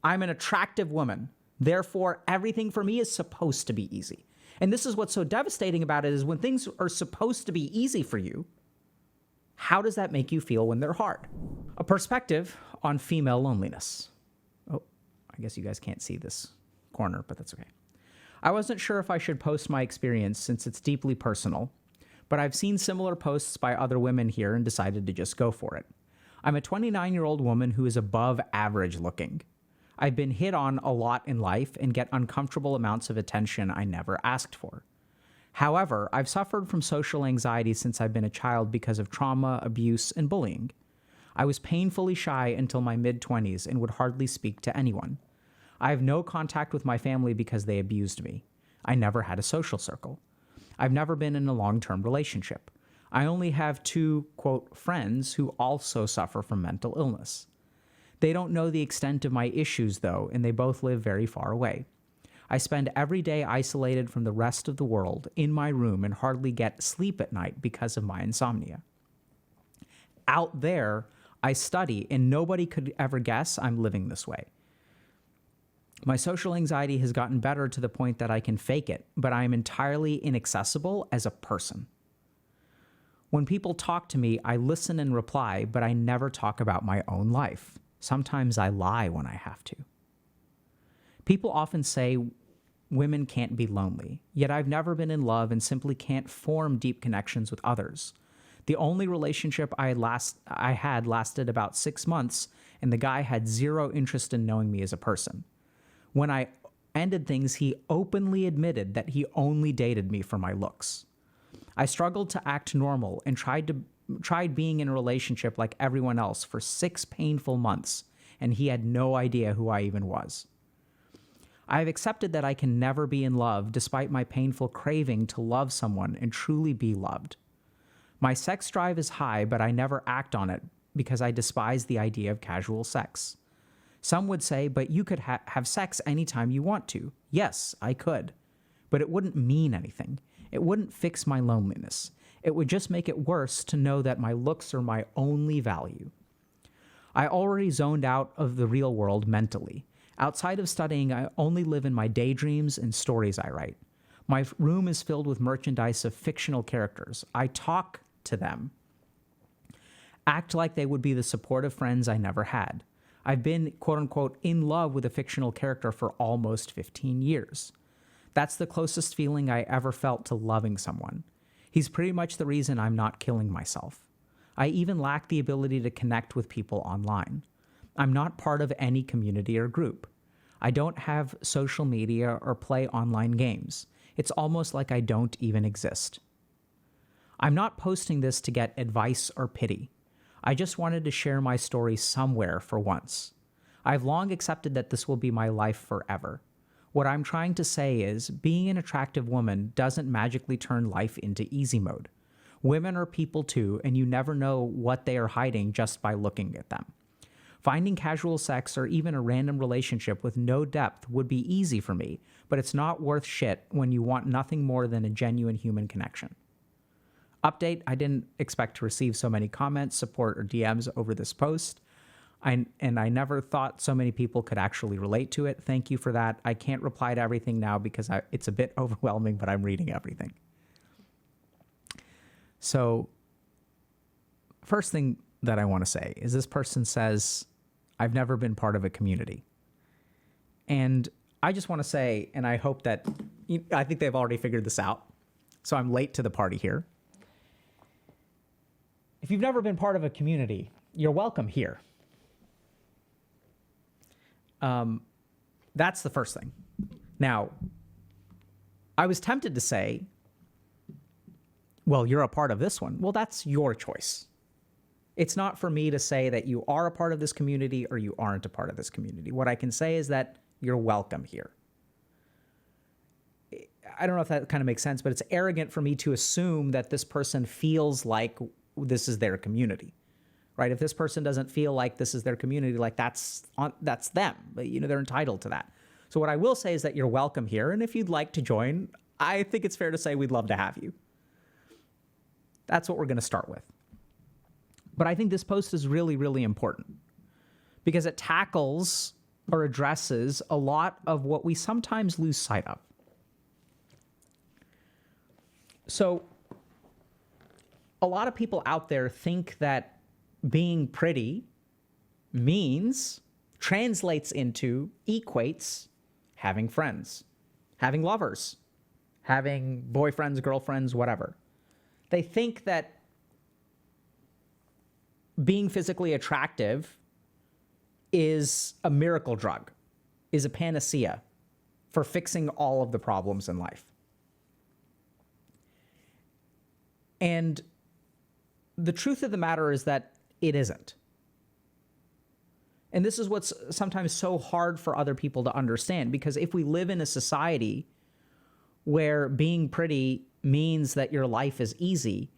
I'm an attractive woman. Therefore, everything for me is supposed to be easy. And this is what's so devastating about it is when things are supposed to be easy for you, how does that make you feel when they're hard? A perspective on female loneliness. Oh, I guess you guys can't see this corner, but that's okay. I wasn't sure if I should post my experience since it's deeply personal, but I've seen similar posts by other women here and decided to just go for it. I'm a 29-year-old woman who is above average looking. I've been hit on a lot in life and get uncomfortable amounts of attention I never asked for. However, I've suffered from social anxiety since I've been a child because of trauma, abuse, and bullying. I was painfully shy until my mid-20s and would hardly speak to anyone. I have no contact with my family because they abused me. I never had a social circle. I've never been in a long-term relationship. I only have 2, quote, friends who also suffer from mental illness. They don't know the extent of my issues, though, and they both live very far away. I spend every day isolated from the rest of the world in my room and hardly get sleep at night because of my insomnia. Out there, I study, and nobody could ever guess I'm living this way. My social anxiety has gotten better to the point that I can fake it, but I am entirely inaccessible as a person. When people talk to me, I listen and reply, but I never talk about my own life. Sometimes I lie when I have to. People often say women can't be lonely, yet I've never been in love and simply can't form deep connections with others. The only relationship I had lasted about 6 months, and the guy had zero interest in knowing me as a person. When I ended things, he openly admitted that he only dated me for my looks. I struggled to act normal and tried being in a relationship like everyone else for 6 painful months, and he had no idea who I even was. I have accepted that I can never be in love despite my painful craving to love someone and truly be loved. My sex drive is high, but I never act on it because I despise the idea of casual sex. Some would say, but you could have sex anytime you want to. Yes, I could. But it wouldn't mean anything. It wouldn't fix my loneliness. It would just make it worse to know that my looks are my only value. I already zoned out of the real world mentally. Outside of studying, I only live in my daydreams and stories I write. My room is filled with merchandise of fictional characters. I talk to them, act like they would be the supportive friends I never had. I've been, quote unquote, in love with a fictional character for almost 15 years. That's the closest feeling I ever felt to loving someone. He's pretty much the reason I'm not killing myself. I even lack the ability to connect with people online. I'm not part of any community or group. I don't have social media or play online games. It's almost like I don't even exist. I'm not posting this to get advice or pity. I just wanted to share my story somewhere for once. I've long accepted that this will be my life forever. What I'm trying to say is, being an attractive woman doesn't magically turn life into easy mode. Women are people too, and you never know what they are hiding just by looking at them. Finding casual sex or even a random relationship with no depth would be easy for me, but it's not worth shit when you want nothing more than a genuine human connection. Update, I didn't expect to receive so many comments, support, or DMs over this post. I never thought so many people could actually relate to it. Thank you for that. I can't reply to everything now because it's a bit overwhelming, but I'm reading everything. So, first thing that I want to say is this person says, I've never been part of a community. And I just want to say, and I hope that, I think they've already figured this out, so I'm late to the party here. If you've never been part of a community, you're welcome here. That's the first thing. Now, I was tempted to say, well, you're a part of this one. Well, that's your choice. It's not for me to say that you are a part of this community or you aren't a part of this community. What I can say is that you're welcome here. I don't know if that kind of makes sense, but it's arrogant for me to assume that this person feels like this is their community, right? If this person doesn't feel like this is their community, like that's them. They're entitled to that. So what I will say is that you're welcome here. And if you'd like to join, I think it's fair to say we'd love to have you. That's what we're going to start with. But I think this post is really, really important because it tackles or addresses a lot of what we sometimes lose sight of. So a lot of people out there think that being pretty translates into, equates having friends, having lovers, having boyfriends, girlfriends, whatever. They think that being physically attractive is a miracle drug, is a panacea for fixing all of the problems in life. And the truth of the matter is that it isn't. And this is what's sometimes so hard for other people to understand, because if we live in a society where being pretty means that your life is easy,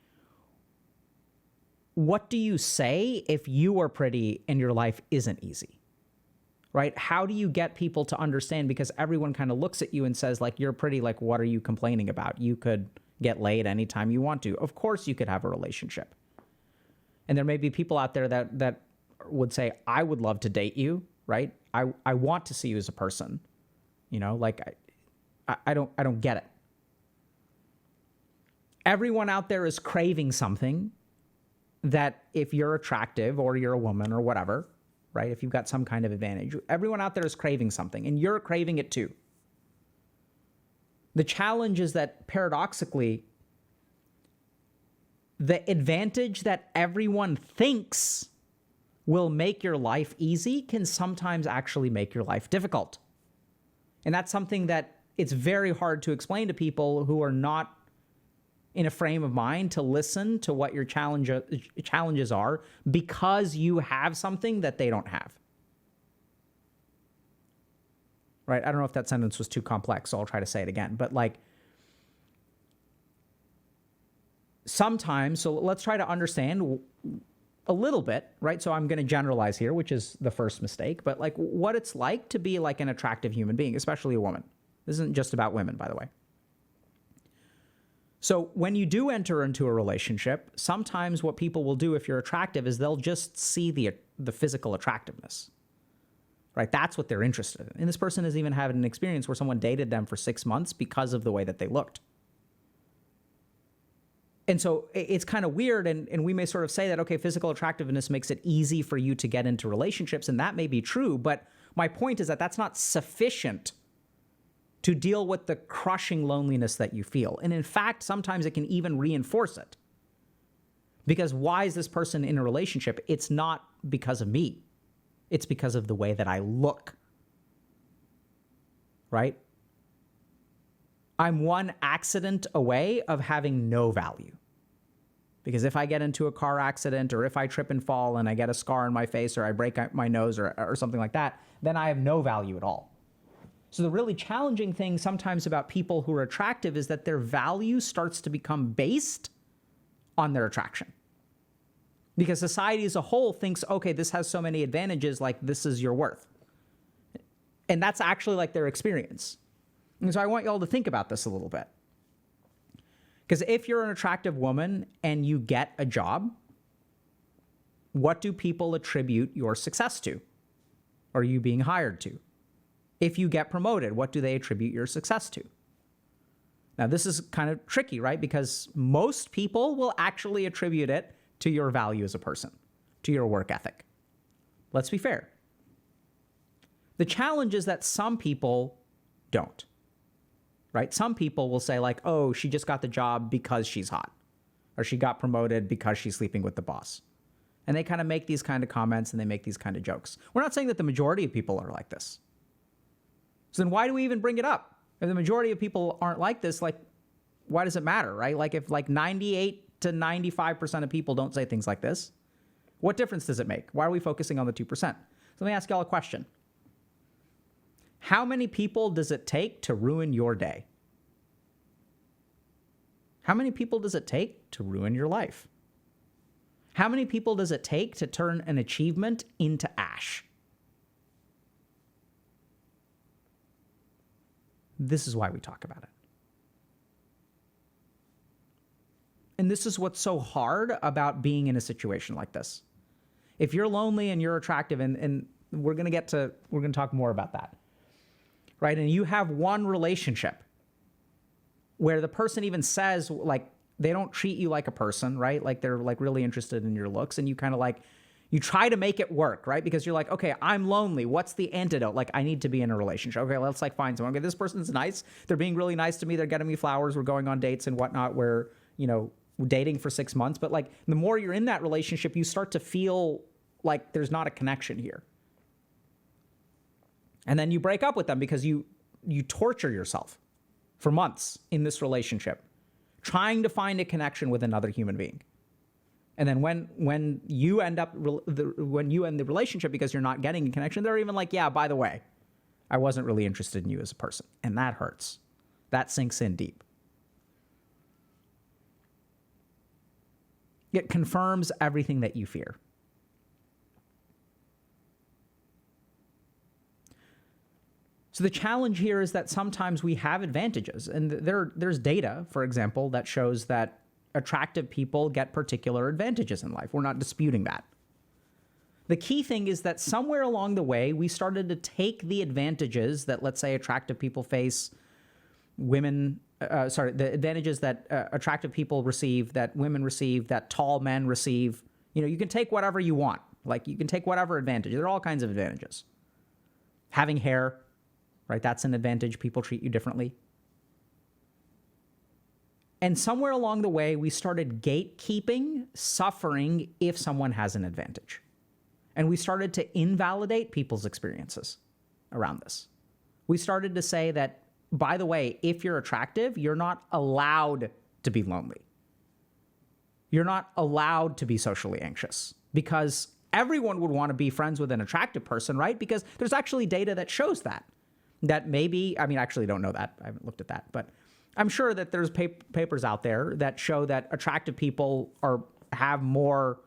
what do you say if you are pretty and your life isn't easy? Right? How do you get people to understand? Because everyone kind of looks at you and says, like, you're pretty, like, what are you complaining about? You could get laid anytime you want to. Of course you could have a relationship. And there may be people out there that would say, I would love to date you, right? I want to see you as a person. You know, like, I don't get it. Everyone out there is craving something that if you're attractive or you're a woman or whatever, right? If you've got some kind of advantage, everyone out there is craving something and you're craving it too. The challenge is that paradoxically, the advantage that everyone thinks will make your life easy can sometimes actually make your life difficult. And that's something that it's very hard to explain to people who are not in a frame of mind to listen to what your challenges are, because you have something that they don't have. Right? I don't know if that sentence was too complex, so I'll try to say it again. But like, sometimes, so let's try to understand a little bit, right? So I'm going to generalize here, which is the first mistake, but like what it's like to be like an attractive human being, especially a woman. This isn't just about women, by the way. So when you do enter into a relationship, sometimes what people will do if you're attractive is they'll just see the physical attractiveness, right? That's what they're interested in. And this person has even had an experience where someone dated them for 6 months because of the way that they looked. And so it's kind of weird, and we may sort of say that, okay, physical attractiveness makes it easy for you to get into relationships, and that may be true, but my point is that that's not sufficient to deal with the crushing loneliness that you feel. And in fact, sometimes it can even reinforce it. Because why is this person in a relationship? It's not because of me. It's because of the way that I look. Right? I'm one accident away of having no value. Because if I get into a car accident, or if I trip and fall and I get a scar on my face, or I break my nose or something like that, then I have no value at all. So the really challenging thing sometimes about people who are attractive is that their value starts to become based on their attraction. Because society as a whole thinks, okay, this has so many advantages, like this is your worth. And that's actually like their experience. And so I want y'all to think about this a little bit. Because if you're an attractive woman and you get a job, what do people attribute your success to? Or you being hired to? If you get promoted, what do they attribute your success to? Now, this is kind of tricky, right? Because most people will actually attribute it to your value as a person, to your work ethic. Let's be fair. The challenge is that some people don't, right? Some people will say like, oh, she just got the job because she's hot, or she got promoted because she's sleeping with the boss. And they kind of make these kind of comments and they make these kind of jokes. We're not saying that the majority of people are like this. So then why do we even bring it up? If the majority of people aren't like this, like, why does it matter, right? Like if like 98 to 95% of people don't say things like this, what difference does it make? Why are we focusing on the 2%? So let me ask y'all a question. How many people does it take to ruin your day? How many people does it take to ruin your life? How many people does it take to turn an achievement into ash? This is why we talk about it. And this is what's so hard about being in a situation like this. If you're lonely and you're attractive, and we're going to talk more about that, right? And you have one relationship where the person even says, like, they don't treat you like a person, right? Like, they're like really interested in your looks, and you kind of like, you try to make it work, right? Because you're like, okay, I'm lonely. What's the antidote? Like, I need to be in a relationship. Okay, let's like find someone. Okay, this person's nice. They're being really nice to me. They're getting me flowers. We're going on dates and whatnot. We're, dating for 6 months. But like, the more you're in that relationship, you start to feel like there's not a connection here. And then you break up with them because you torture yourself for months in this relationship, trying to find a connection with another human being. And then when you end the relationship because you're not getting a connection, they're even like, yeah, by the way, I wasn't really interested in you as a person. And that hurts. That sinks in deep. It confirms everything that you fear. So the challenge here is that sometimes we have advantages. And there's data, for example, that shows that attractive people get particular advantages in life. We're not disputing that. The key thing is that somewhere along the way, we started to take the advantages that, let's say, attractive people face, the advantages that attractive people receive, that women receive, that tall men receive. You can take whatever you want. Like, you can take whatever advantage. There are all kinds of advantages. Having hair, right? That's an advantage. People treat you differently. And somewhere along the way, we started gatekeeping suffering if someone has an advantage. And we started to invalidate people's experiences around this. We started to say that, by the way, if you're attractive, you're not allowed to be lonely. You're not allowed to be socially anxious, because everyone would want to be friends with an attractive person, right? Because there's actually data that shows that. That maybe, I actually don't know that. I haven't looked at that, but I'm sure that there's papers out there that show that attractive people have more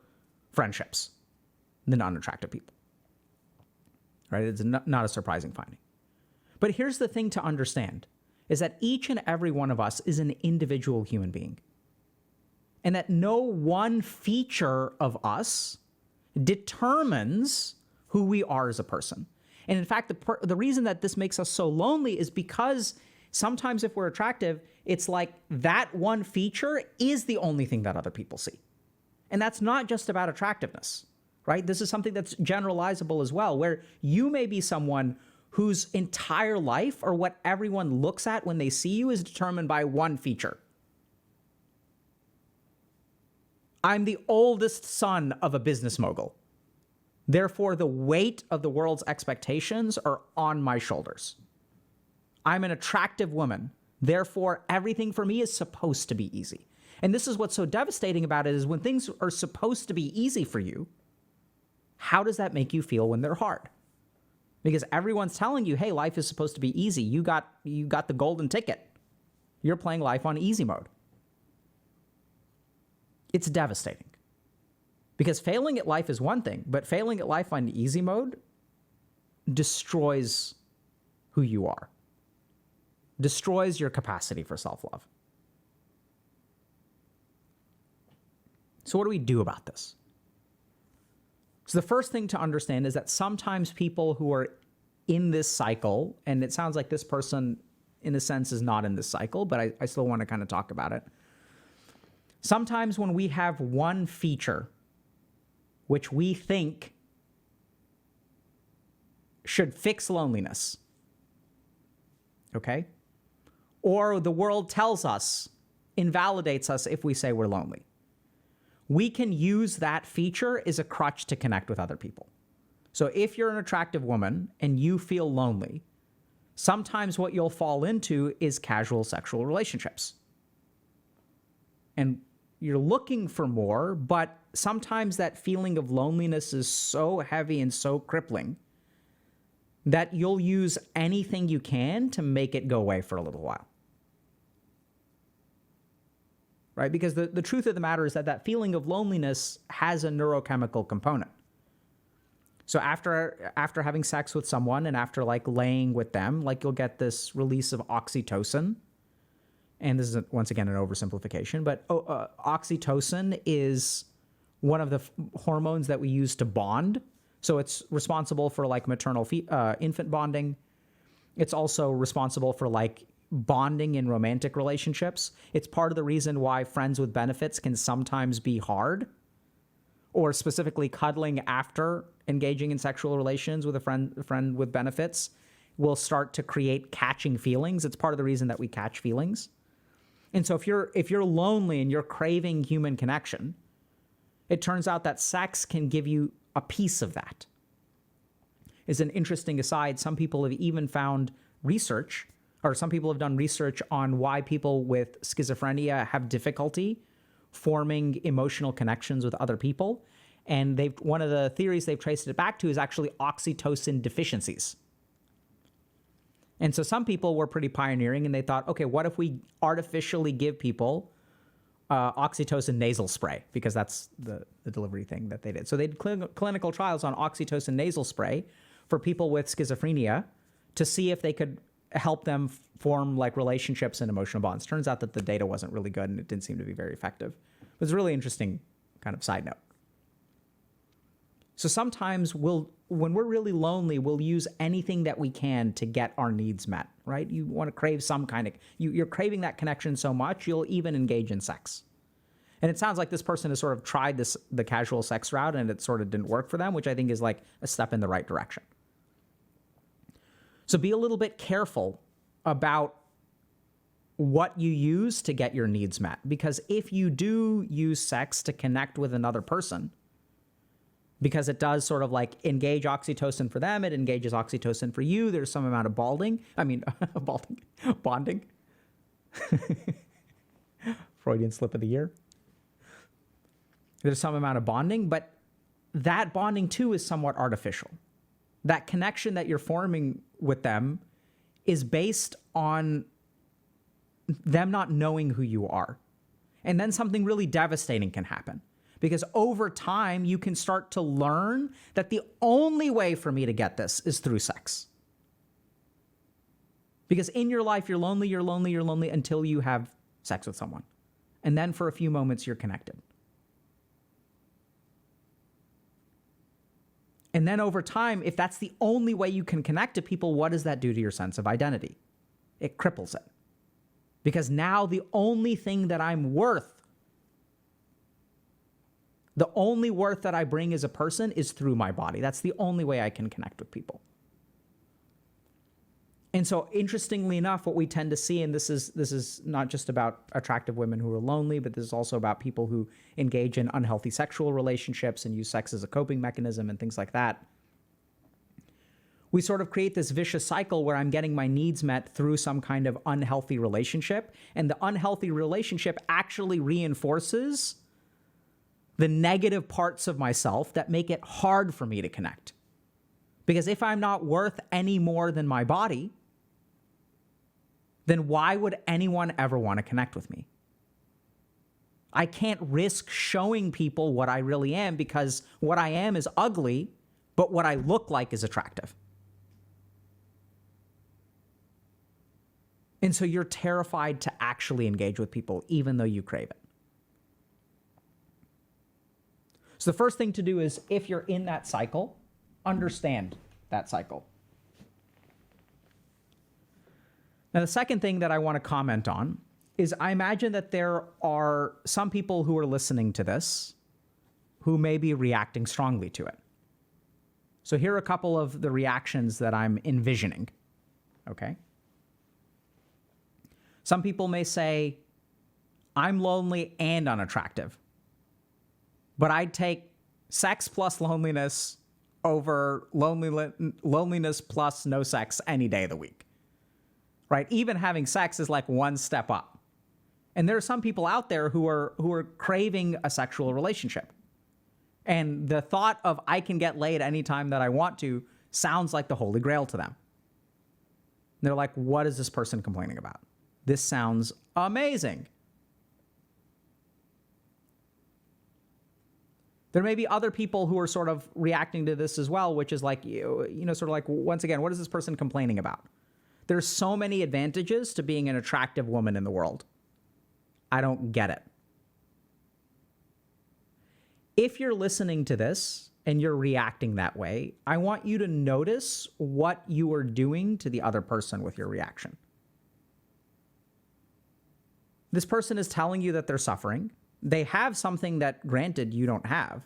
friendships than unattractive people, right? It's not a surprising finding. But here's the thing to understand, is that each and every one of us is an individual human being, and that no one feature of us determines who we are as a person. And in fact, the reason that this makes us so lonely is because sometimes if we're attractive, it's like that one feature is the only thing that other people see. And that's not just about attractiveness, right? This is something that's generalizable as well, where you may be someone whose entire life, or what everyone looks at when they see you, is determined by one feature. I'm the oldest son of a business mogul. Therefore, the weight of the world's expectations are on my shoulders. I'm an attractive woman. Therefore, everything for me is supposed to be easy. And this is what's so devastating about it, is when things are supposed to be easy for you, how does that make you feel when they're hard? Because everyone's telling you, hey, life is supposed to be easy. You got the golden ticket. You're playing life on easy mode. It's devastating. Because failing at life is one thing, but failing at life on easy mode destroys who you are, destroys your capacity for self-love. So what do we do about this? So the first thing to understand is that sometimes people who are in this cycle, and it sounds like this person in a sense is not in this cycle, but I still want to kind of talk about it. Sometimes when we have one feature which we think should fix loneliness, okay? Or the world tells us, invalidates us if we say we're lonely. We can use that feature as a crutch to connect with other people. So if you're an attractive woman and you feel lonely, sometimes what you'll fall into is casual sexual relationships. And you're looking for more, but sometimes that feeling of loneliness is so heavy and so crippling that you'll use anything you can to make it go away for a little while. Right? Because the truth of the matter is that that feeling of loneliness has a neurochemical component. So after having sex with someone and after like laying with them, like you'll get this release of oxytocin. And this is, once again, an oversimplification, but oxytocin is one of the hormones that we use to bond. So it's responsible for like maternal infant bonding. It's also responsible for like bonding in romantic relationships. It's part of the reason why friends with benefits can sometimes be hard, or specifically cuddling after engaging in sexual relations with a friend with benefits will start to create catching feelings. It's part of the reason that we catch feelings. And so if you're lonely and you're craving human connection, it turns out that sex can give you a piece of that. As an interesting aside, some people have even found research, or some people have done research on why people with schizophrenia have difficulty forming emotional connections with other people. And one of the theories they've traced it back to is actually oxytocin deficiencies. And so some people were pretty pioneering, and they thought, okay, what if we artificially give people oxytocin nasal spray, because that's the delivery thing that they did. So they did clinical trials on oxytocin nasal spray for people with schizophrenia to see if they could help them form like relationships and emotional bonds. Turns out that the data wasn't really good and it didn't seem to be very effective. It was a really interesting kind of side note. So sometimes when we're really lonely, we'll use anything that we can to get our needs met, right? You want to crave some kind of, you're craving that connection so much, you'll even engage in sex. And it sounds like this person has sort of tried the casual sex route and it sort of didn't work for them, which I think is like a step in the right direction. So be a little bit careful about what you use to get your needs met. Because if you do use sex to connect with another person, because it does sort of like engage oxytocin for them, it engages oxytocin for you, there's some amount of bonding. Freudian slip of the year. There's some amount of bonding, but that bonding too is somewhat artificial. That connection that you're forming with them is based on them not knowing who you are. And then something really devastating can happen. Because over time, you can start to learn that the only way for me to get this is through sex. Because in your life, you're lonely until you have sex with someone. And then for a few moments, you're connected. And then over time, if that's the only way you can connect to people, what does that do to your sense of identity? It cripples it. Because now the only thing that I'm worth, the only worth that I bring as a person is through my body. That's the only way I can connect with people. And so interestingly enough, what we tend to see, and this is not just about attractive women who are lonely, but this is also about people who engage in unhealthy sexual relationships and use sex as a coping mechanism and things like that. We sort of create this vicious cycle where I'm getting my needs met through some kind of unhealthy relationship, and the unhealthy relationship actually reinforces the negative parts of myself that make it hard for me to connect. Because if I'm not worth any more than my body, then why would anyone ever want to connect with me? I can't risk showing people what I really am, because what I am is ugly, but what I look like is attractive. And so you're terrified to actually engage with people, even though you crave it. So the first thing to do is, if you're in that cycle, understand that cycle. Now, the second thing that I want to comment on is I imagine that there are some people who are listening to this who may be reacting strongly to it. So here are a couple of the reactions that I'm envisioning, okay? Some people may say, I'm lonely and unattractive, but I'd take sex plus loneliness over loneliness plus no sex any day of the week, right? Even having sex is like one step up. And there are some people out there who are craving a sexual relationship. And the thought of I can get laid anytime that I want to sounds like the Holy Grail to them. And they're like, what is this person complaining about? This sounds amazing. There may be other people who are sort of reacting to this as well, which is like, sort of like, once again, what is this person complaining about? There's so many advantages to being an attractive woman in the world. I don't get it. If you're listening to this and you're reacting that way, I want you to notice what you are doing to the other person with your reaction. This person is telling you that they're suffering. They have something that, granted, you don't have.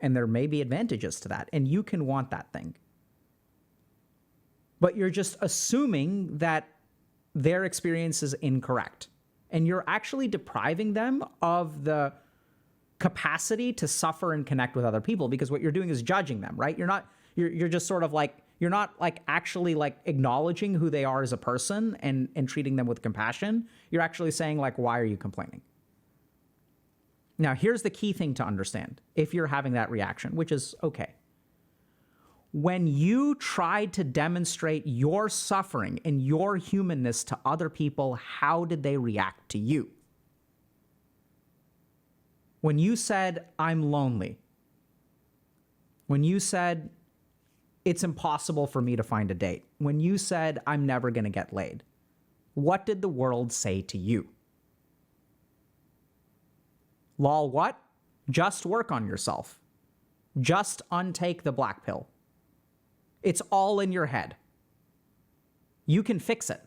And there may be advantages to that, and you can want that thing. But you're just assuming that their experience is incorrect. And you're actually depriving them of the capacity to suffer and connect with other people, because what you're doing is judging them, right? You're just sort of like, you're not like actually like acknowledging who they are as a person and treating them with compassion. You're actually saying like, why are you complaining? Now, here's the key thing to understand if you're having that reaction, which is okay. When you tried to demonstrate your suffering and your humanness to other people, how did they react to you? When you said, I'm lonely, when you said, it's impossible for me to find a date, when you said, I'm never going to get laid, what did the world say to you? Lol, what? Just work on yourself. Just untake the black pill. It's all in your head. You can fix it.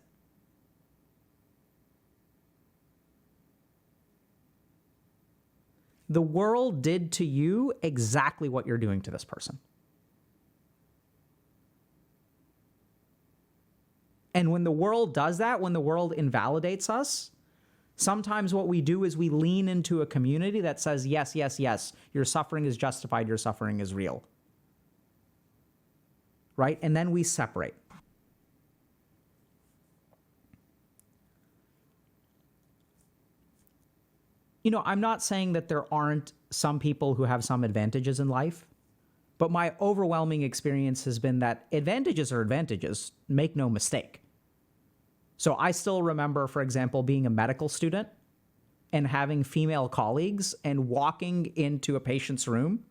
The world did to you exactly what you're doing to this person. And when the world does that, when the world invalidates us, sometimes what we do is we lean into a community that says, yes, yes, yes, your suffering is justified, your suffering is real. Right? And then we separate. You know, I'm not saying that there aren't some people who have some advantages in life, but my overwhelming experience has been that advantages are advantages, make no mistake. So I still remember, for example, being a medical student and having female colleagues and walking into a patient's room,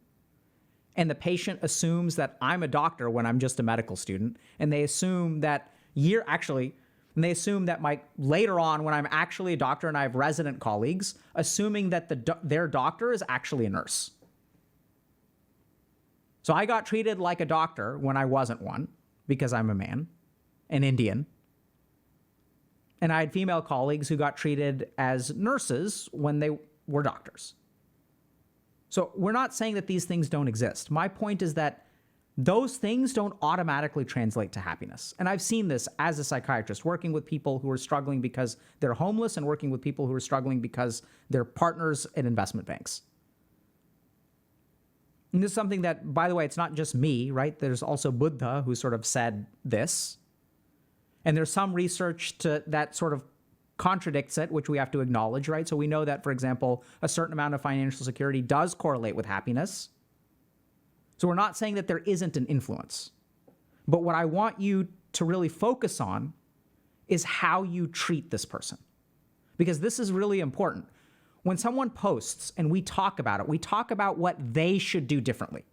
and the patient assumes that I'm a doctor when I'm just a medical student, and they assume that later on when I'm actually a doctor and I have resident colleagues, assuming that their doctor is actually a nurse. So I got treated like a doctor when I wasn't one, because I'm a man, an Indian. And I had female colleagues who got treated as nurses when they were doctors. So we're not saying that these things don't exist. My point is that those things don't automatically translate to happiness. And I've seen this as a psychiatrist, working with people who are struggling because they're homeless and working with people who are struggling because they're partners at investment banks. And this is something that, by the way, it's not just me, right? There's also Buddha who sort of said this. And there's some research that sort of contradicts it, which we have to acknowledge, right? So we know that, for example, a certain amount of financial security does correlate with happiness. So we're not saying that there isn't an influence. But what I want you to really focus on is how you treat this person. Because this is really important. When someone posts and we talk about it, we talk about what they should do differently.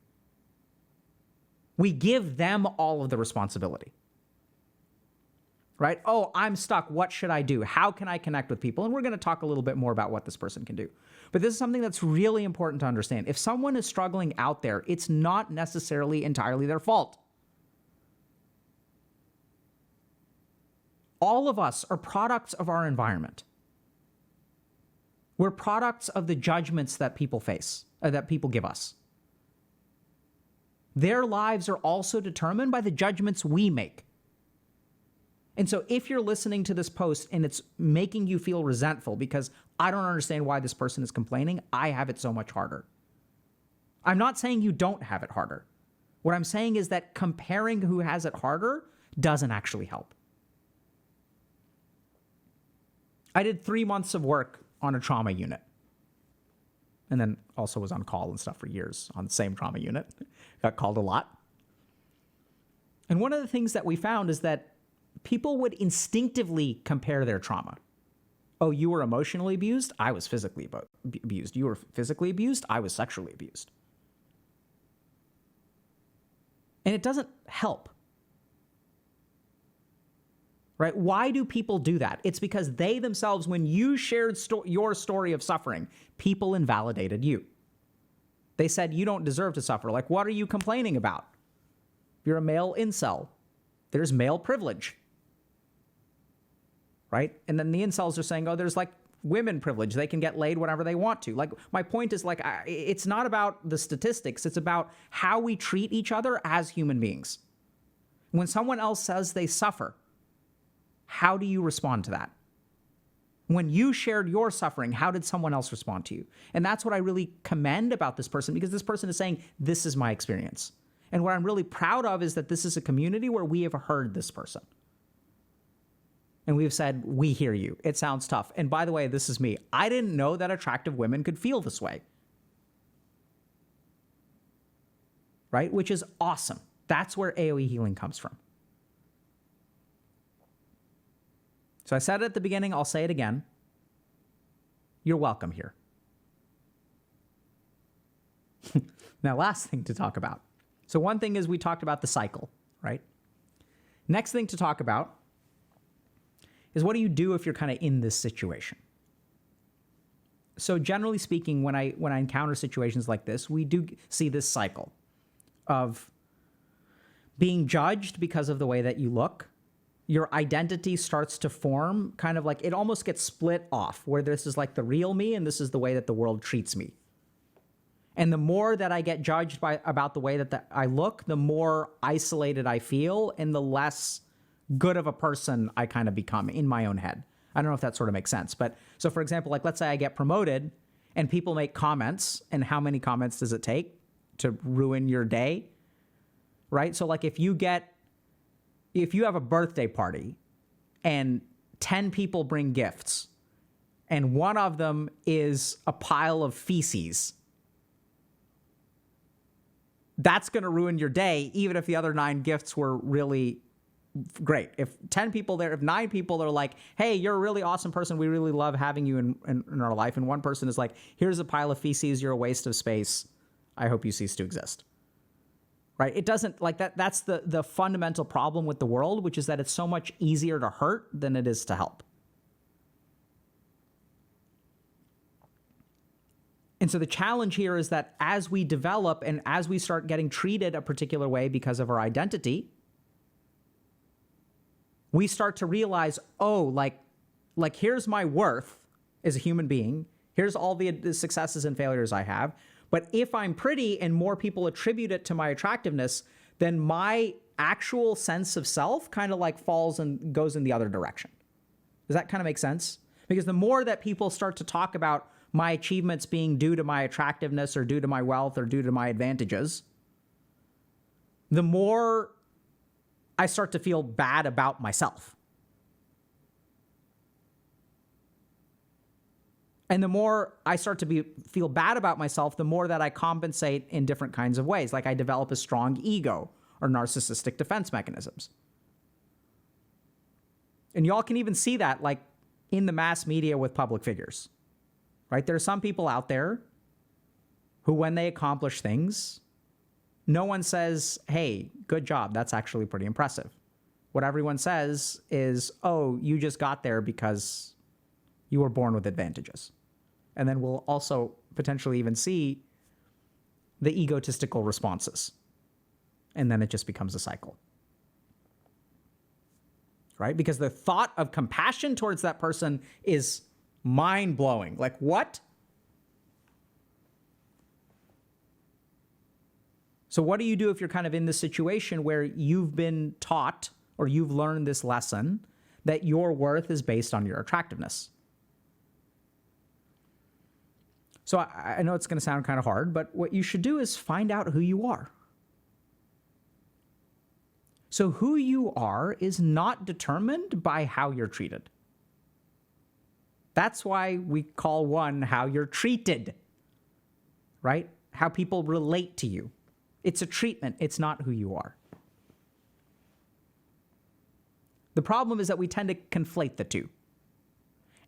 We give them all of the responsibility. Right? Oh, I'm stuck. What should I do? How can I connect with people? And we're going to talk a little bit more about what this person can do. But this is something that's really important to understand. If someone is struggling out there, it's not necessarily entirely their fault. All of us are products of our environment. We're products of the judgments that people face, that people give us. Their lives are also determined by the judgments we make. And so if you're listening to this post and it's making you feel resentful because I don't understand why this person is complaining, I have it so much harder. I'm not saying you don't have it harder. What I'm saying is that comparing who has it harder doesn't actually help. I did 3 months of work on a trauma unit, and then also was on call and stuff for years on the same trauma unit. Got called a lot. And one of the things that we found is that people would instinctively compare their trauma. Oh, you were emotionally abused? I was physically abused. You were physically abused? I was sexually abused. And it doesn't help. Right? Why do people do that? It's because they themselves, when you shared your story of suffering, people invalidated you. They said, you don't deserve to suffer. Like, what are you complaining about? You're a male incel. There's male privilege. Right? And then the incels are saying, oh, there's like women privilege. They can get laid whenever they want to. Like, my point is, like, it's not about the statistics. It's about how we treat each other as human beings. When someone else says they suffer, how do you respond to that? When you shared your suffering, how did someone else respond to you? And that's what I really commend about this person, because this person is saying, this is my experience. And what I'm really proud of is that this is a community where we have heard this person. And we've said, we hear you. It sounds tough. And by the way, this is me. I didn't know that attractive women could feel this way. Right? Which is awesome. That's where AOE healing comes from. So I said it at the beginning, I'll say it again. You're welcome here. Now, last thing to talk about. So one thing is we talked about the cycle, right? Next thing to talk about is, what do you do if you're kind of in this situation? So generally speaking, when I encounter situations like this, we do see this cycle of being judged because of the way that you look. Your identity starts to form, kind of like, it almost gets split off, where this is like the real me and this is the way that the world treats me. And the more that I get judged about the way that I look, the more isolated I feel and the less good of a person I kind of become in my own head. I don't know if that sort of makes sense. But so for example, like, let's say I get promoted and people make comments, and how many comments does it take to ruin your day? Right? So like, if you have a birthday party and 10 people bring gifts and one of them is a pile of feces, that's going to ruin your day, even if the other 9 gifts were really great. If 10 people there, if 9 people are like, hey, you're a really awesome person, we really love having you in our life, and one person is like, here's a pile of feces, you're a waste of space, I hope you cease to exist. Right? It doesn't, like, that's the fundamental problem with the world, which is that it's so much easier to hurt than it is to help. And so the challenge here is that as we develop and as we start getting treated a particular way because of our identity, we start to realize, oh, like here's my worth as a human being. Here's all the successes and failures I have. But if I'm pretty and more people attribute it to my attractiveness, then my actual sense of self kind of like falls and goes in the other direction. Does that kind of make sense? Because the more that people start to talk about my achievements being due to my attractiveness or due to my wealth or due to my advantages, the more I start to feel bad about myself. And the more I start to feel bad about myself, the more that I compensate in different kinds of ways. Like, I develop a strong ego or narcissistic defense mechanisms. And y'all can even see that, like, in the mass media with public figures, right? There are some people out there who, when they accomplish things, no one says, hey, good job, that's actually pretty impressive. What everyone says is, oh, you just got there because you were born with advantages. And then we'll also potentially even see the egotistical responses. And then it just becomes a cycle. Right? Because the thought of compassion towards that person is mind-blowing. Like, what? So what do you do if you're kind of in this situation where you've been taught or you've learned this lesson that your worth is based on your attractiveness? So I know it's going to sound kind of hard, but what you should do is find out who you are. So who you are is not determined by how you're treated. That's why we call one how you're treated, right? How people relate to you. It's a treatment. It's not who you are. The problem is that we tend to conflate the two.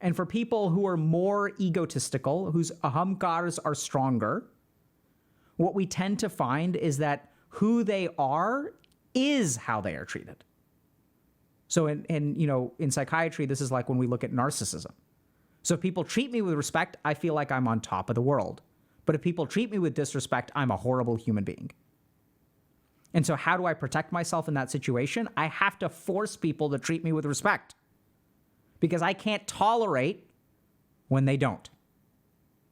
And for people who are more egotistical, whose ahamkars are stronger, what we tend to find is that who they are is how they are treated. So in psychiatry, this is like when we look at narcissism. So if people treat me with respect, I feel like I'm on top of the world. But if people treat me with disrespect, I'm a horrible human being. And so how do I protect myself in that situation? I have to force people to treat me with respect, because I can't tolerate when they don't.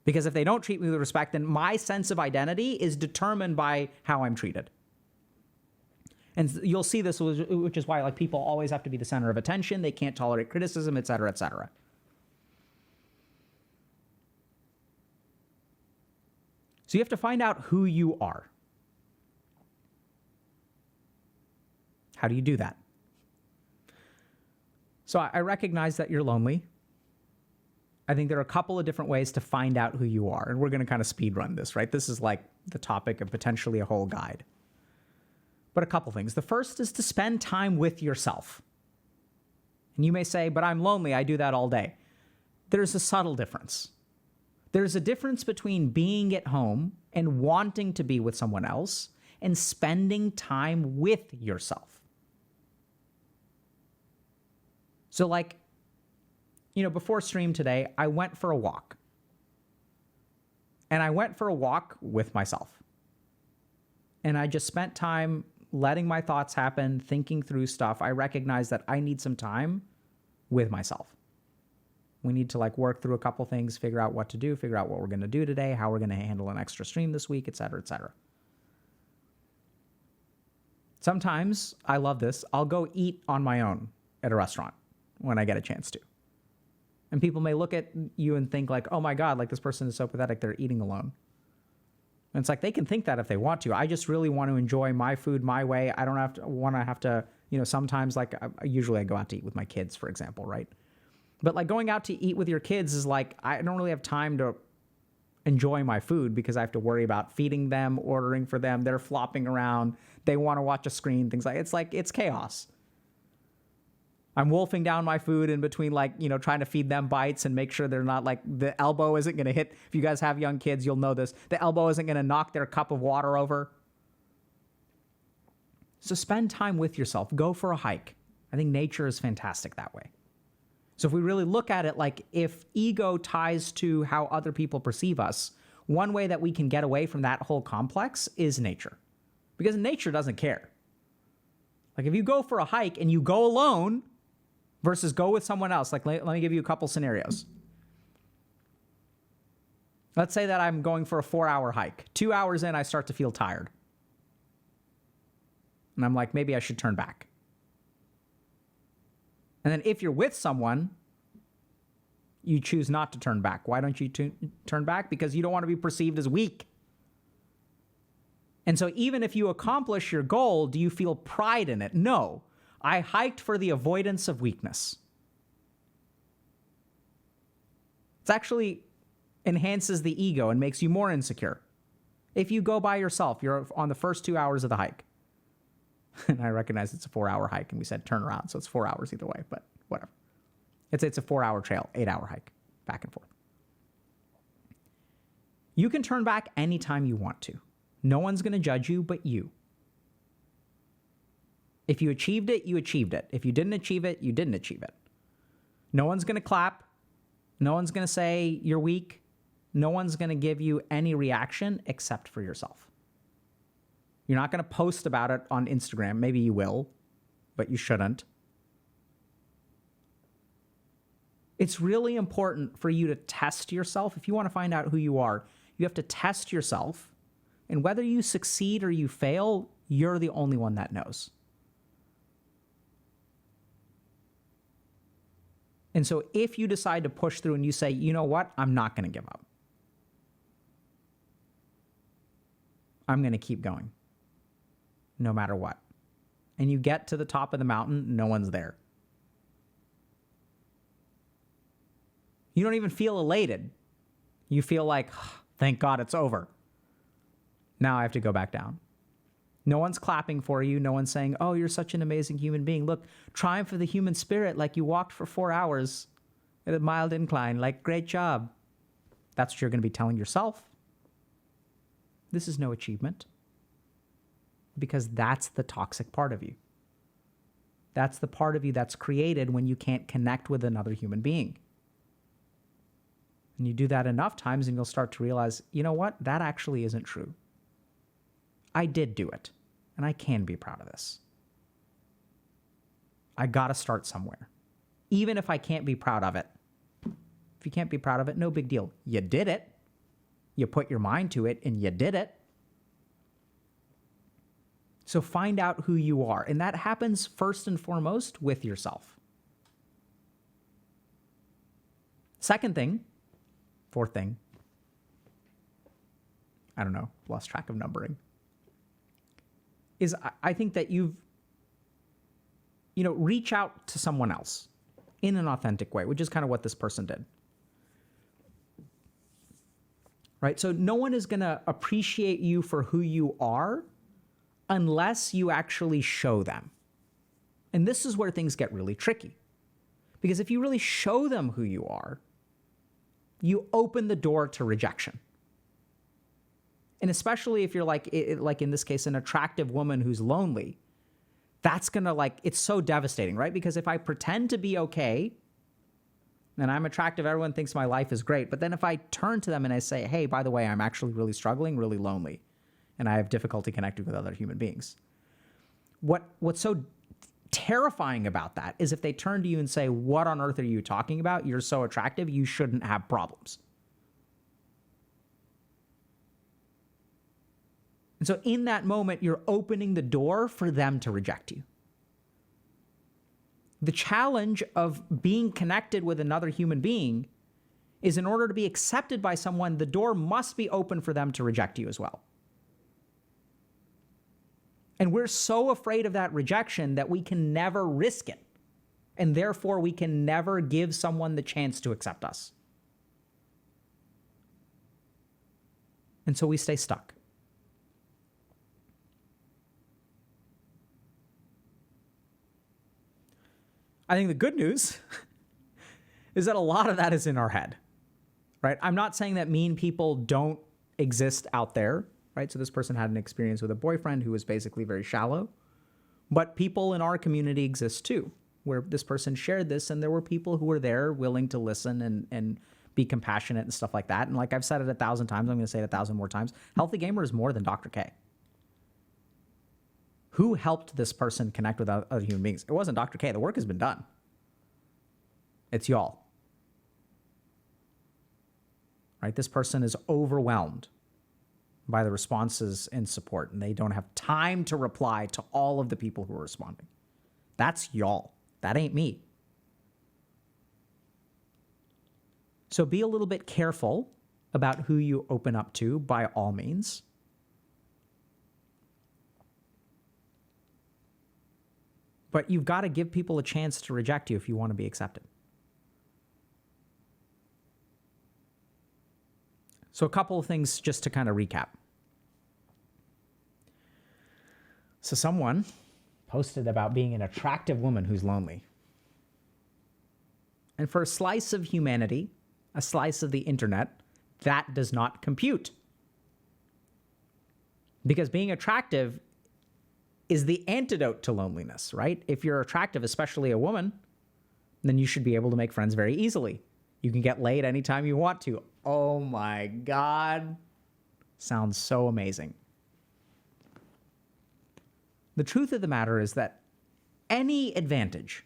Because if they don't treat me with respect, then my sense of identity is determined by how I'm treated. And you'll see this, which is why like people always have to be the center of attention. They can't tolerate criticism, et cetera, et cetera. So you have to find out who you are. How do you do that? So I recognize that you're lonely. I think there are a couple of different ways to find out who you are. And we're going to kind of speed run this, right? This is like the topic of potentially a whole guide. But a couple things. The first is to spend time with yourself. And you may say, but I'm lonely. I do that all day. There's a subtle difference. There's a difference between being at home and wanting to be with someone else and spending time with yourself. So like, before stream today, I went for a walk. And I went for a walk with myself. And I just spent time letting my thoughts happen, thinking through stuff. I recognize that I need some time with myself. We need to like work through a couple things, figure out what to do, figure out what we're going to do today, how we're going to handle an extra stream this week, et cetera, et cetera. Sometimes, I love this, I'll go eat on my own at a restaurant when I get a chance to. And people may look at you and think like, oh my God, like this person is so pathetic, they're eating alone. And it's like, they can think that if they want to. I just really want to enjoy my food my way. I don't have to, sometimes like, usually I go out to eat with my kids, for example, right? But like going out to eat with your kids is like, I don't really have time to enjoy my food because I have to worry about feeding them, ordering for them. They're flopping around. They want to watch a screen, things like, it's chaos. I'm wolfing down my food in between, like, trying to feed them bites and make sure they're not like, the elbow isn't going to hit. If you guys have young kids, you'll know this. The elbow isn't going to knock their cup of water over. So spend time with yourself. Go for a hike. I think nature is fantastic that way. So if we really look at it, like if ego ties to how other people perceive us, one way that we can get away from that whole complex is nature. Because nature doesn't care. Like if you go for a hike and you go alone versus go with someone else, like let me give you a couple scenarios. Let's say that I'm going for a 4-hour hike. 2 hours in, I start to feel tired. And I'm like, maybe I should turn back. And then if you're with someone, you choose not to turn back. Why don't you turn back? Because you don't want to be perceived as weak. And so even if you accomplish your goal, do you feel pride in it? No. I hiked for the avoidance of weakness. It actually enhances the ego and makes you more insecure. If you go by yourself, you're on the first 2 hours of the hike. And I recognize it's a 4-hour hike, and we said turn around, so it's 4 hours either way, but whatever. It's a 4-hour trail, 8-hour hike, back and forth. You can turn back anytime you want to. No one's going to judge you but you. If you achieved it, you achieved it. If you didn't achieve it, you didn't achieve it. No one's going to clap. No one's going to say you're weak. No one's going to give you any reaction except for yourself. You're not going to post about it on Instagram. Maybe you will, but you shouldn't. It's really important for you to test yourself. If you want to find out who you are, you have to test yourself. And whether you succeed or you fail, you're the only one that knows. And so if you decide to push through and you say, you know what, I'm not going to give up. I'm going to keep going, no matter what. And you get to the top of the mountain, no one's there. You don't even feel elated. You feel like, thank God it's over. Now I have to go back down. No one's clapping for you. No one's saying, oh, you're such an amazing human being. Look, triumph of the human spirit, like you walked for 4 hours at a mild incline, like great job. That's what you're going to be telling yourself. This is no achievement. Because that's the toxic part of you. That's the part of you that's created when you can't connect with another human being. And you do that enough times and you'll start to realize, you know what? That actually isn't true. I did do it, and I can be proud of this. I got to start somewhere. Even if I can't be proud of it. If you can't be proud of it, no big deal. You did it. You put your mind to it, and you did it. So find out who you are. And that happens first and foremost with yourself. Second thing, fourth thing, I don't know, lost track of numbering, is I think that reach out to someone else in an authentic way, which is kind of what this person did. Right? So no one is going to appreciate you for who you are unless you actually show them. And this is where things get really tricky. Because if you really show them who you are, you open the door to rejection. And especially if you're like in this case, an attractive woman who's lonely, that's gonna it's so devastating, right? Because if I pretend to be okay and I'm attractive, everyone thinks my life is great. But then if I turn to them and I say, hey, by the way, I'm actually really struggling, really lonely, and I have difficulty connecting with other human beings. What's so terrifying about that is if they turn to you and say, what on earth are you talking about? You're so attractive, you shouldn't have problems. And so in that moment, you're opening the door for them to reject you. The challenge of being connected with another human being is in order to be accepted by someone, the door must be open for them to reject you as well. And we're so afraid of that rejection that we can never risk it. And therefore, we can never give someone the chance to accept us. And so we stay stuck. I think the good news is that a lot of that is in our head, right? I'm not saying that mean people don't exist out there, right? So this person had an experience with a boyfriend who was basically very shallow, but people in our community exist too, where this person shared this and there were people who were there willing to listen and be compassionate and stuff like that. And like I've said it 1,000 times, I'm going to say it 1,000 more times. Healthy Gamer is more than Dr. K. Who helped this person connect with other human beings? It wasn't Dr. K. The work has been done. It's y'all. Right? This person is overwhelmed by the responses and support, and they don't have time to reply to all of the people who are responding. That's y'all. That ain't me. So be a little bit careful about who you open up to by all means. But you've got to give people a chance to reject you if you want to be accepted. So a couple of things just to kind of recap. So someone posted about being an attractive woman who's lonely. And for a slice of humanity, a slice of the internet, that does not compute. Because being attractive is the antidote to loneliness, right? If you're attractive, especially a woman, then you should be able to make friends very easily. You can get laid anytime you want to. Oh my God. Sounds so amazing. The truth of the matter is that any advantage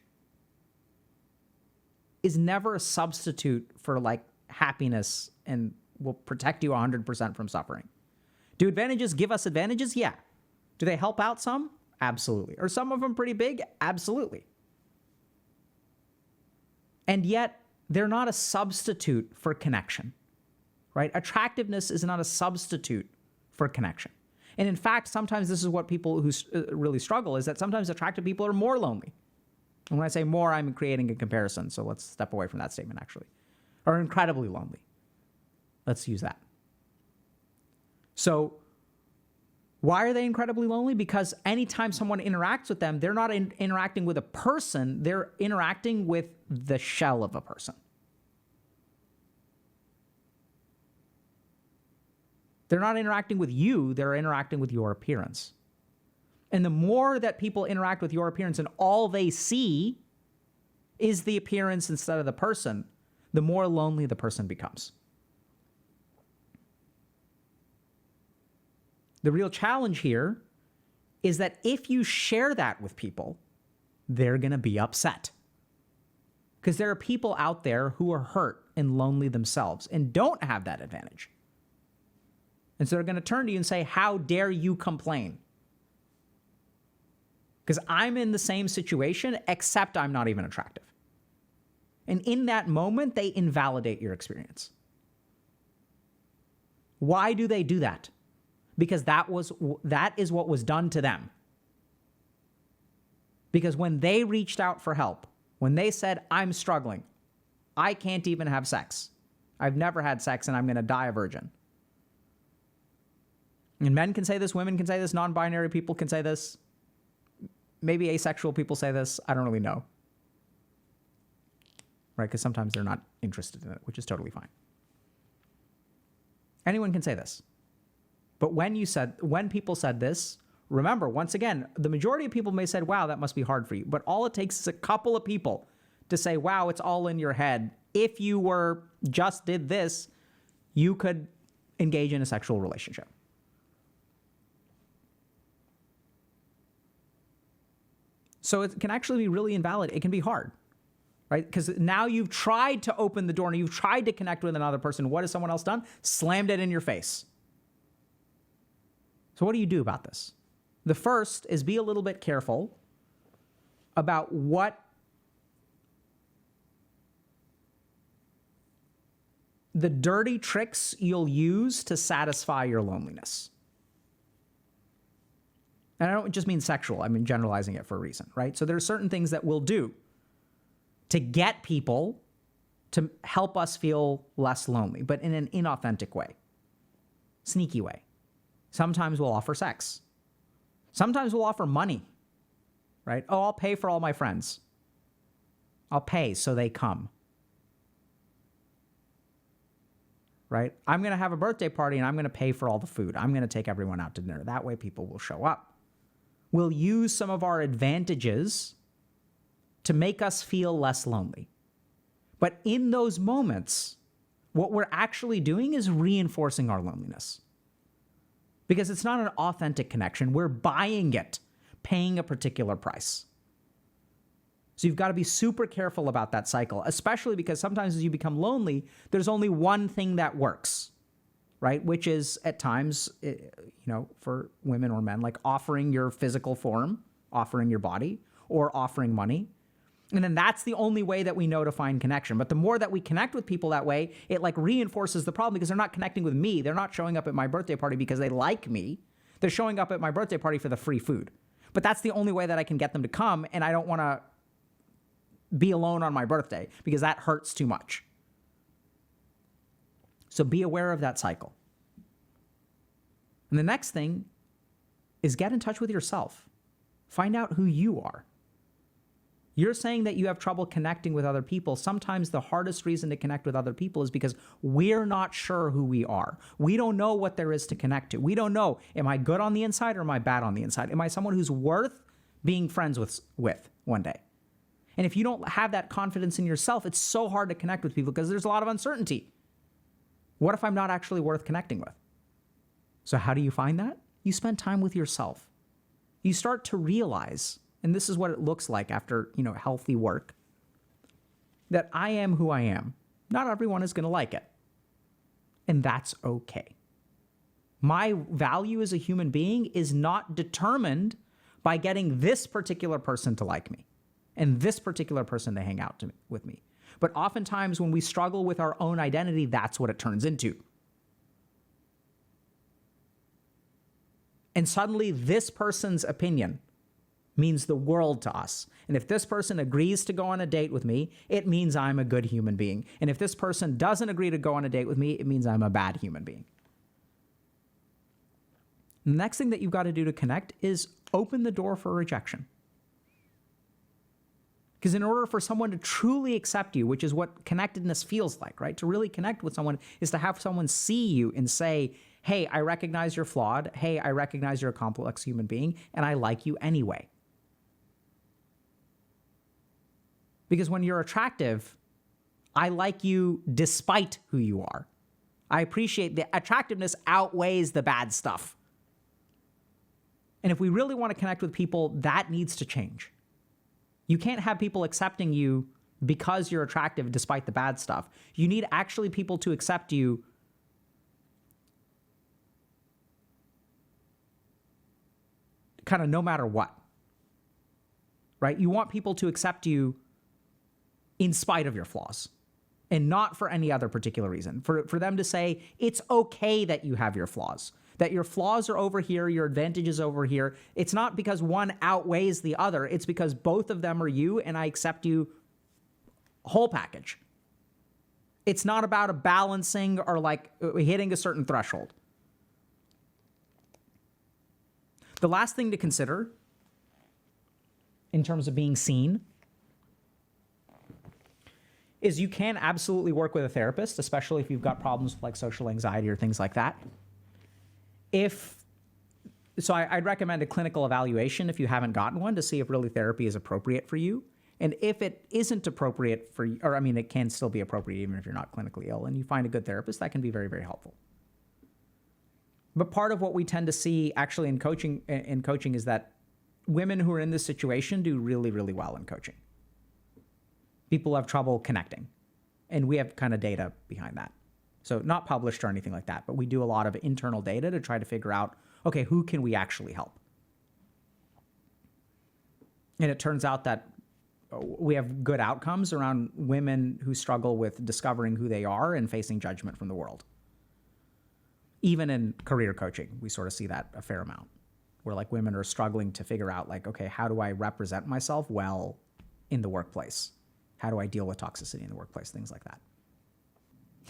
is never a substitute for happiness and will protect you 100% from suffering. Do advantages give us advantages? Yeah. Do they help out some? Absolutely. Are some of them pretty big? Absolutely. And yet, they're not a substitute for connection, right? Attractiveness is not a substitute for connection. And in fact, sometimes this is what people who really struggle is that sometimes attractive people are more lonely. And when I say more, I'm creating a comparison. So let's step away from that statement, actually. Are incredibly lonely. Let's use that. So why are they incredibly lonely? Because anytime someone interacts with them, they're not interacting with a person, they're interacting with the shell of a person. They're not interacting with you, they're interacting with your appearance. And the more that people interact with your appearance and all they see is the appearance instead of the person, the more lonely the person becomes. The real challenge here is that if you share that with people, they're going to be upset. Because there are people out there who are hurt and lonely themselves and don't have that advantage. And so they're going to turn to you and say, how dare you complain? Because I'm in the same situation, except I'm not even attractive. And in that moment, they invalidate your experience. Why do they do that? Because that is what was done to them. Because when they reached out for help, when they said, I'm struggling, I can't even have sex. I've never had sex and I'm going to die a virgin. And men can say this, women can say this, non-binary people can say this. Maybe asexual people say this. I don't really know. Right? Because sometimes they're not interested in it, which is totally fine. Anyone can say this. But when people said this, remember, once again, the majority of people may say, wow, that must be hard for you. But all it takes is a couple of people to say, wow, it's all in your head. If you just did this, you could engage in a sexual relationship. So it can actually be really invalid. It can be hard, right? Because now you've tried to open the door and you've tried to connect with another person. What has someone else done? Slammed it in your face. So what do you do about this? The first is be a little bit careful about what the dirty tricks you'll use to satisfy your loneliness. And I don't just mean sexual, I mean generalizing it for a reason, right? So there are certain things that we'll do to get people to help us feel less lonely, but in an inauthentic way, sneaky way. Sometimes we'll offer sex. Sometimes we'll offer money, right? Oh, I'll pay for all my friends. I'll pay so they come, right? I'm going to have a birthday party and I'm going to pay for all the food. I'm going to take everyone out to dinner. That way people will show up. We'll use some of our advantages to make us feel less lonely. But in those moments, what we're actually doing is reinforcing our loneliness. Because it's not an authentic connection. We're buying it, paying a particular price. So you've got to be super careful about that cycle, especially because sometimes as you become lonely, there's only one thing that works, right? Which is at times, for women or men, like offering your physical form, offering your body, or offering money. And then that's the only way that we know to find connection. But the more that we connect with people that way, it like reinforces the problem because they're not connecting with me. They're not showing up at my birthday party because they like me. They're showing up at my birthday party for the free food. But that's the only way that I can get them to come, and I don't want to be alone on my birthday because that hurts too much. So be aware of that cycle. And the next thing is get in touch with yourself. Find out who you are. You're saying that you have trouble connecting with other people. Sometimes the hardest reason to connect with other people is because we're not sure who we are. We don't know what there is to connect to. We don't know, am I good on the inside or am I bad on the inside? Am I someone who's worth being friends with one day? And if you don't have that confidence in yourself, it's so hard to connect with people because there's a lot of uncertainty. What if I'm not actually worth connecting with? So how do you find that? You spend time with yourself. You start to realize, and this is what it looks like after, healthy work, that I am who I am. Not everyone is going to like it. And that's okay. My value as a human being is not determined by getting this particular person to like me and this particular person to hang out with me. But oftentimes when we struggle with our own identity, that's what it turns into. And suddenly this person's opinion means the world to us. And if this person agrees to go on a date with me, it means I'm a good human being. And if this person doesn't agree to go on a date with me, it means I'm a bad human being. The next thing that you've got to do to connect is open the door for rejection. Because in order for someone to truly accept you, which is what connectedness feels like, right? To really connect with someone is to have someone see you and say, hey, I recognize you're flawed. Hey, I recognize you're a complex human being, and I like you anyway. Because when you're attractive, I like you despite who you are. I appreciate the attractiveness outweighs the bad stuff. And if we really want to connect with people, that needs to change. You can't have people accepting you because you're attractive despite the bad stuff. You need actually people to accept you kind of no matter what, right? You want people to accept you in spite of your flaws and not for any other particular reason. For them to say, it's okay that you have your flaws, that your flaws are over here, your advantages over here. It's not because one outweighs the other. It's because both of them are you and I accept you whole package. It's not about a balancing or like hitting a certain threshold. The last thing to consider in terms of being seen is you can absolutely work with a therapist, especially if you've got problems with like social anxiety or things like that. I'd recommend a clinical evaluation if you haven't gotten one to see if really therapy is appropriate for you. And if it isn't appropriate for you, or I mean, it can still be appropriate even if you're not clinically ill and you find a good therapist, that can be very, very helpful. But part of what we tend to see actually in coaching is that women who are in this situation do really, really well in coaching. People have trouble connecting, and we have kind of data behind that. So not published or anything like that, but we do a lot of internal data to try to figure out, okay, who can we actually help? And it turns out that we have good outcomes around women who struggle with discovering who they are and facing judgment from the world. Even in career coaching, we sort of see that a fair amount, where like women are struggling to figure out like, okay, how do I represent myself well in the workplace? How do I deal with toxicity in the workplace? Things like that.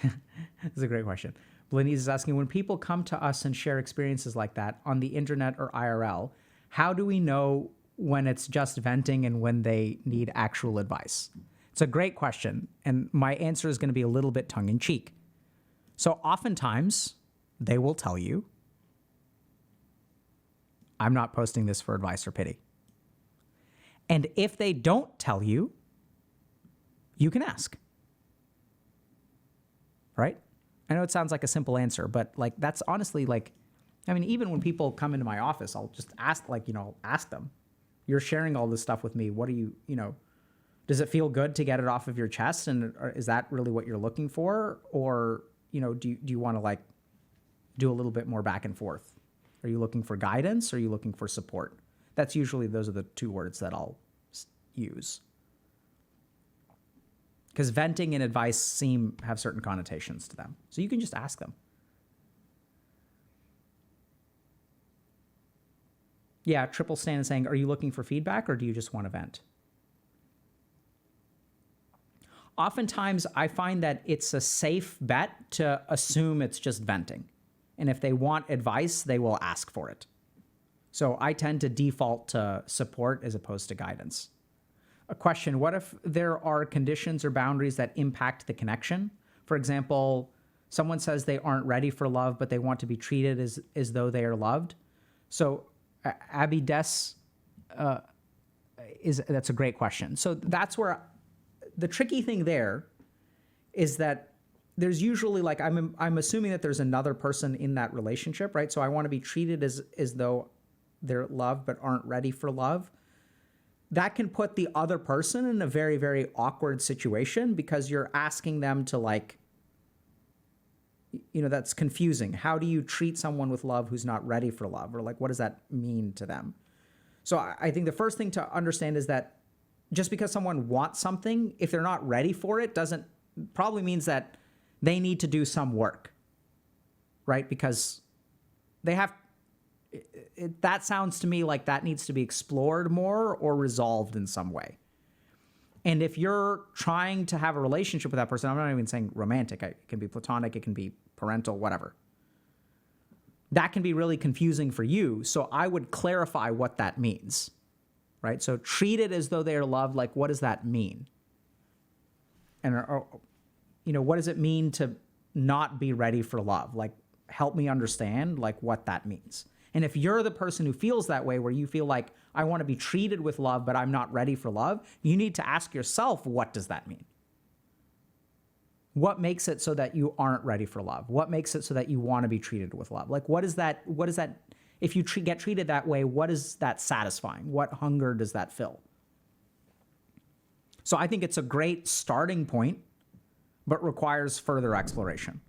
This is a great question. Blenise is asking, when people come to us and share experiences like that on the internet or IRL, how do we know when it's just venting and when they need actual advice? It's a great question, and my answer is going to be a little bit tongue-in-cheek. So oftentimes, they will tell you, I'm not posting this for advice or pity. And if they don't tell you, you can ask. Right? I know it sounds like a simple answer, but like that's honestly like, I mean, even when people come into my office, I'll just ask, like, ask them, you're sharing all this stuff with me. What are you, does it feel good to get it off of your chest? And is that really what you're looking for? Or, do you want to like do a little bit more back and forth? Are you looking for guidance? Or are you looking for support? Those are the two words that I'll use. Because venting and advice have certain connotations to them. So you can just ask them. Yeah, Triple Stan is saying, are you looking for feedback or do you just want to vent? Oftentimes, I find that it's a safe bet to assume it's just venting. And if they want advice, they will ask for it. So I tend to default to support as opposed to guidance. A question, what if there are conditions or boundaries that impact the connection? For example, someone says they aren't ready for love, but they want to be treated as though they are loved. So Abby Des, that's a great question. So that's where the tricky thing there is that there's usually like, I'm assuming that there's another person in that relationship, right? So I want to be treated as though they're loved, but aren't ready for love. That can put the other person in a very, very awkward situation because you're asking them to like, that's confusing. How do you treat someone with love who's not ready for love? Or like, what does that mean to them? So I think the first thing to understand is that just because someone wants something, if they're not ready for it, probably means that they need to do some work, right? Because that sounds to me like that needs to be explored more or resolved in some way. And if you're trying to have a relationship with that person, I'm not even saying romantic, it can be platonic, it can be parental, whatever. That can be really confusing for you. So I would clarify what that means, right? So treat it as though they are loved. Like, what does that mean? And, what does it mean to not be ready for love? Like, help me understand like what that means. And if you're the person who feels that way, where you feel like I want to be treated with love, but I'm not ready for love, you need to ask yourself, what does that mean? What makes it so that you aren't ready for love? What makes it so that you want to be treated with love? Like, what does that If you get treated that way, what is that satisfying? What hunger does that fill? So I think it's a great starting point, but requires further exploration.